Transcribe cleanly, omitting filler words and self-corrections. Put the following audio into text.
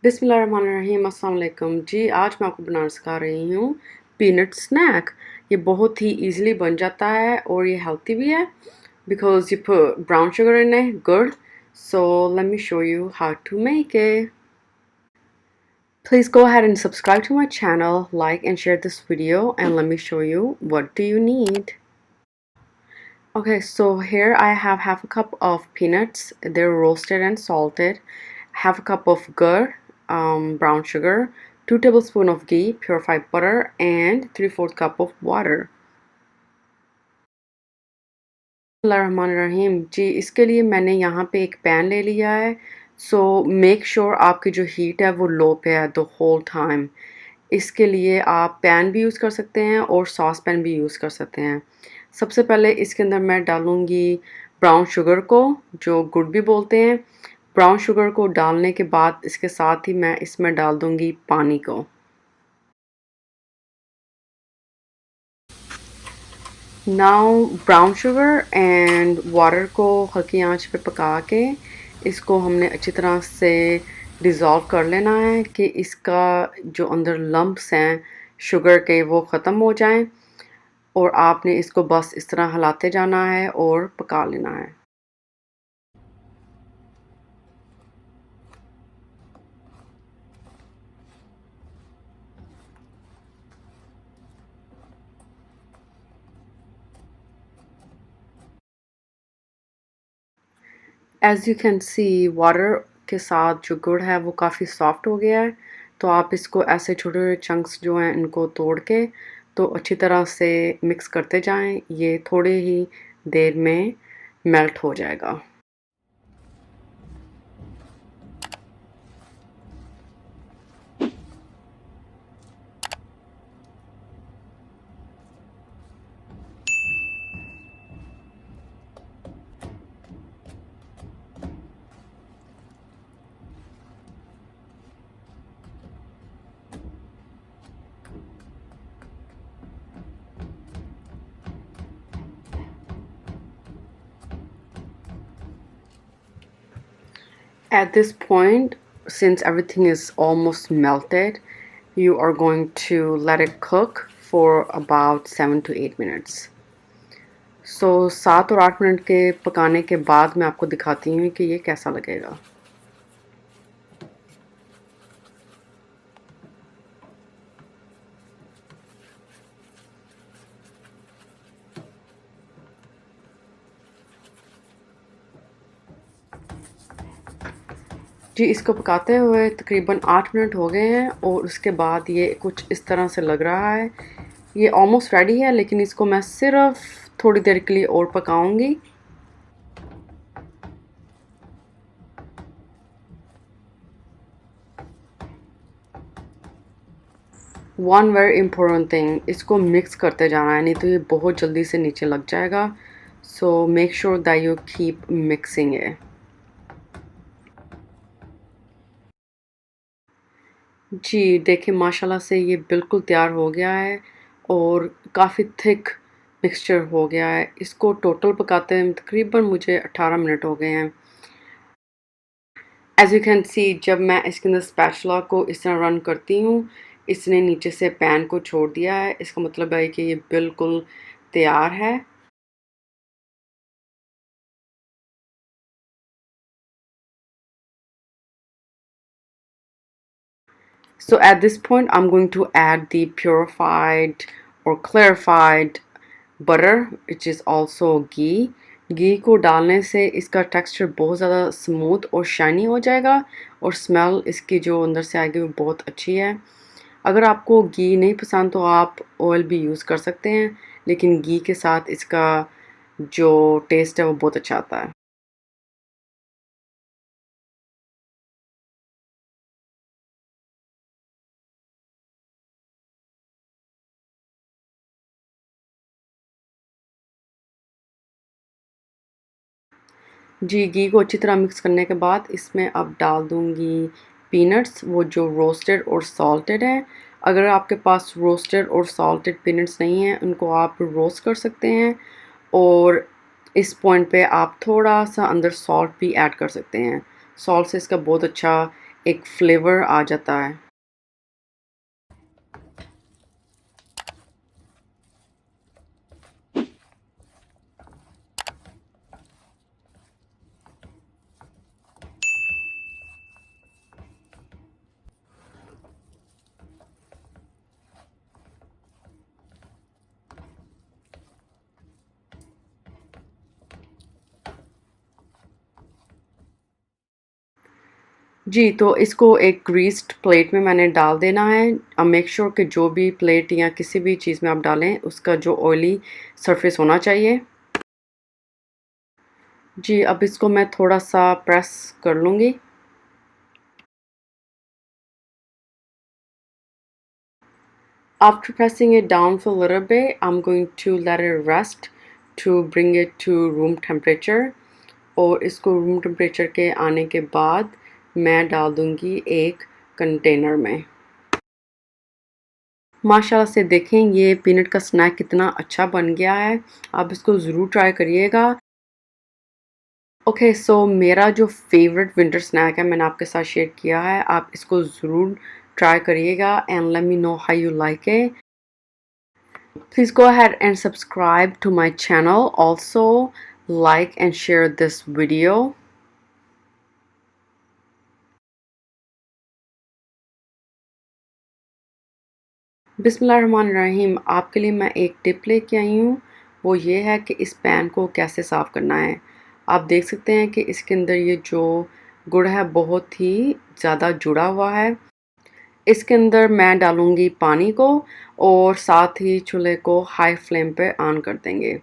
बिस्मिल्लाहिर्रहमानिर्रहीम अस्सलाम वालेकुम जी। आज मैं आपको बनाना सिखा रही हूँ पीनट स्नैक। ये बहुत ही इजीली बन जाता है और ये हेल्थी भी है because you put brown sugar in it. Good. So let me show you how to make it. Please go ahead and subscribe to my channel, like and share this video, and let me show you what do you need. Okay, so here I have half a cup of peanuts. They're roasted and salted. Half a cup of gur, brown sugar, 2 tablespoons of ghee, purified butter, and 3/4 cup of water. Bismillahirrahmanirrahim जी, इसके लिए मैंने यहाँ पे एक pan ले लिया है। सो make sure आपकी जो हीट है वो लो पे है द होल टाइम। इसके लिए आप पैन भी यूज़ कर सकते हैं और सॉस पैन भी यूज़ कर सकते हैं। सबसे पहले इसके अंदर मैं डालूँगी ब्राउन शुगर को, जो गुड़ भी बोलते हैं। ब्राउन शुगर को डालने के बाद इसके साथ ही मैं इसमें डाल दूँगी पानी को। Now brown sugar and water को हल्की आंच पे पका के इसको हमने अच्छी तरह से डिज़ोल्व कर लेना है कि इसका जो अंदर लम्प्स हैं शुगर के वो ख़त्म हो जाएं, और आपने इसको बस इस तरह हिलाते जाना है और पका लेना है। As you can see water के साथ जो गुड़ है वो काफ़ी सॉफ्ट हो गया है। तो आप इसको ऐसे छोटे छोटे चंक्स जो हैं इनको तोड़ के तो अच्छी तरह से मिक्स करते जाएं। ये थोड़े ही देर में मेल्ट हो जाएगा। At this point, since everything is almost melted, you are going to let it cook for about 7 to 8 minutes. So 7 और 8 मिनट के पकाने के बाद मैं आपको दिखाती हूँ कि ये कैसा लगेगा। जी, इसको पकाते हुए तकरीबन 8 मिनट हो गए हैं और उसके बाद ये कुछ इस तरह से लग रहा है। ये ऑलमोस्ट रेडी है, लेकिन इसको मैं सिर्फ थोड़ी देर के लिए और पकाऊंगी। वन वेरी इम्पोर्टेंट थिंग, इसको मिक्स करते जाना है, नहीं तो ये बहुत जल्दी से नीचे लग जाएगा। So make sure that you keep mixing it. जी, देखिए माशाल्लाह से ये बिल्कुल तैयार हो गया है और काफ़ी थिक मिक्सचर हो गया है। इसको टोटल पकाते हैं तकरीबन मुझे 18 मिनट हो गए हैं। एज़ यू कैन सी, जब मैं इसके अंदर स्पैचुला को इस तरह रन करती हूँ, इसने नीचे से पैन को छोड़ दिया है। इसका मतलब है कि ये बिल्कुल तैयार है। So at this point, I'm going to add the purified or clarified butter, which is also ghee. घी को डालने से इसका टेक्सचर बहुत ज़्यादा स्मूथ और शाइनी हो जाएगा और स्मेल इसकी जो अंदर से आएगी वो बहुत अच्छी है। अगर आपको घी नहीं पसंद तो आप ऑयल भी यूज़ कर सकते हैं, लेकिन घी के साथ इसका जो टेस्ट है वो बहुत अच्छा आता है। जी, घी को अच्छी तरह मिक्स करने के बाद इसमें अब डाल दूँगी पीनट्स, वो जो रोस्टेड और सॉल्टेड हैं। अगर आपके पास रोस्टेड और सॉल्टेड पीनट्स नहीं हैं, उनको आप रोस्ट कर सकते हैं और इस पॉइंट पे आप थोड़ा-सा अंदर सॉल्ट भी ऐड कर सकते हैं। सॉल्ट से इसका बहुत अच्छा एक फ्लेवर आ जाता है। जी, तो इसको एक ग्रीस्ड प्लेट में मैंने डाल देना है। अब मेक श्योर कि जो भी प्लेट या किसी भी चीज़ में आप डालें उसका जो ऑयली सरफेस होना चाहिए। जी, अब इसको मैं थोड़ा-सा प्रेस कर लूँगी। After pressing it down for a little bit, I'm going to let it rest to bring it to room temperature. और इसको रूम टेम्परेचर के आने के बाद मैं डाल दूँगी एक कंटेनर में। माशाल्लाह से देखें ये पीनट का स्नैक कितना अच्छा बन गया है। आप इसको ज़रूर ट्राई करिएगा। ओके, सो मेरा जो फेवरेट विंटर स्नैक है मैंने आपके साथ शेयर किया है। आप इसको ज़रूर ट्राई करिएगा and let me know how you like it. Please go ahead and subscribe to my channel. Also, like and share this video. बिस्मिल्लाहिर्रहमानिर्रहीम। आपके लिए मैं एक टिप लेके आई हूँ। वो ये है कि इस पैन को कैसे साफ़ करना है। आप देख सकते हैं कि इसके अंदर ये जो गुड़ है बहुत ही ज़्यादा जुड़ा हुआ है। इसके अंदर मैं डालूँगी पानी को और साथ ही चूल्हे को हाई फ्लेम पे ऑन कर देंगे।